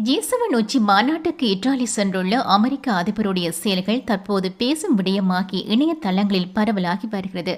G7 உச்சி மாநாட்டுக்கு Italy சென்றுள்ள அமெரிக்க அதிபருடைய செயல்கள் தற்போது பேசும் விடயமாகி இணையதளங்களில் பரவலாகி வருகிறது.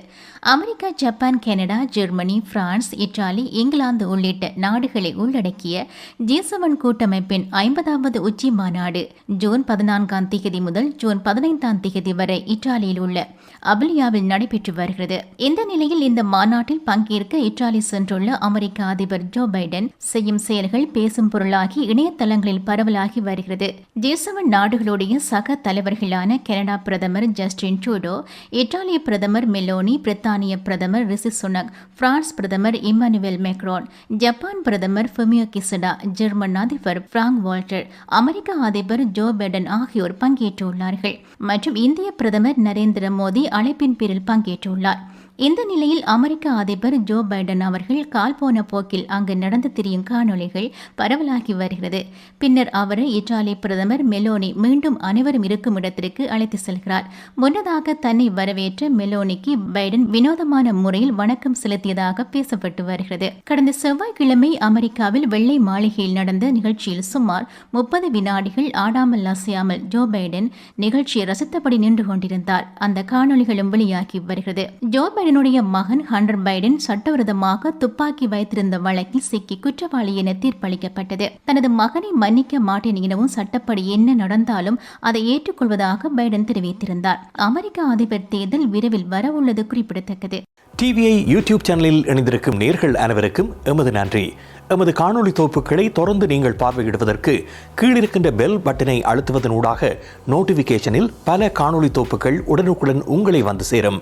America, Japan, Canada, Germany, France, Italy, England உள்ளிட்ட நாடுகளை உள்ளடக்கிய G7 கூட்டமைப்பின் 50வது உச்சி மாநாடு ஜூன் 14 முதல் ஜூன் 15 வரை இத்தாலியில் உள்ள அபிலியாவில் நடைபெற்று வருகிறது. இந்த நிலையில் இந்த மாநாட்டில் பங்கேற்க இத்தாலி சென்றுள்ள அமெரிக்க அதிபர் ஜோ பைடன் செய்யும் செயல்கள் பேசும் பொருளாகி இணையதளங்களில் பரவலாகி வருகிறது. G7 நாடுகளுடைய சக தலைவர்களான கனடா பிரதமர் ஜஸ்டின் ட்ரூடோ, இத்தாலிய பிரதமர் மெலோனி, பிரித்தானிய பிரதமர் ரிஷி சுனக், பிரான்ஸ் பிரதமர் இம்மானுவேல் மேக்ரோன், ஜப்பான் பிரதமர் ஃபுமியோ கிசிடா, ஜெர்மன் அதிபர் பிராங்க் வால்டர், அமெரிக்க அதிபர் ஜோ பைடன் ஆகியோர் பங்கேற்றுள்ளார்கள். மற்றும் இந்திய பிரதமர் நரேந்திர மோடி அழைப்பின் பேரில் பங்கேற்றுள்ளார். இந்த நிலையில் அமெரிக்க அதிபர் ஜோ பைடன் அவர்கள் கால் போன போக்கில் அங்கு நடந்து திரியும் காணொலிகள் பரவலாகி வருகிறது. பின்னர் அவரை இத்தாலி பிரதமர் மெலோனி மீண்டும் அனைவரும் இருக்கும் இடத்திற்கு அழைத்து செல்கிறார். முன்னதாக தன்னை வரவேற்ற மெலோனிக்கு பைடன் வினோதமான முறையில் வணக்கம் செலுத்தியதாக பேசப்பட்டு வருகிறது. கடந்த செவ்வாய்க்கிழமை அமெரிக்காவில் வெள்ளை மாளிகையில் நடந்த நிகழ்ச்சியில் சுமார் 30 வினாடிகள் ஆடாமல் அசையாமல் ஜோ பைடன் நிகழ்ச்சியை ரசித்தபடி நின்று கொண்டிருந்தார். அந்த காணொலிகளும் வெளியாகி வருகிறது. ஜோ பைடனுடைய மகன் ஹண்டர் பைடன் சட்டவிரோதமாக துப்பாக்கி வைத்திருந்த வழக்கில் சிக்கி குற்றவாளி என தீர்ப்பளிக்கப்பட்டது. தனது மகனை மன்னிக்க மாட்டேன் எனவும் சட்டப்படி என்ன நடந்தாலும் அதை ஏற்றுக்கொள்வதாக பைடன் தெரிவித்திருந்தார். அமெரிக்க அதிபர் தேர்தல் விரைவில் வரவுள்ளது குறிப்பிடத்தக்கது. டிவிஐ யூடியூப் சேனலில் இணைந்திருக்கும் நேர்கள் அனைவருக்கும் எமது நன்றி. எமது காணொலி தொகுப்புகளை தொடர்ந்து நீங்கள் பார்வையிடுவதற்கு கீழிருக்கின்ற பெல் பட்டனை அழுத்துவதனூடாக நோட்டிபிகேஷனில் பல காணொலி தொகுப்புகள் உடனுக்குடன் உங்களை வந்து சேரும்.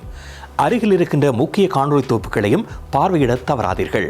அருகில் இருக்கின்ற முக்கிய காணொலி தொகுப்புகளையும் பார்வையிட தவறாதீர்கள்.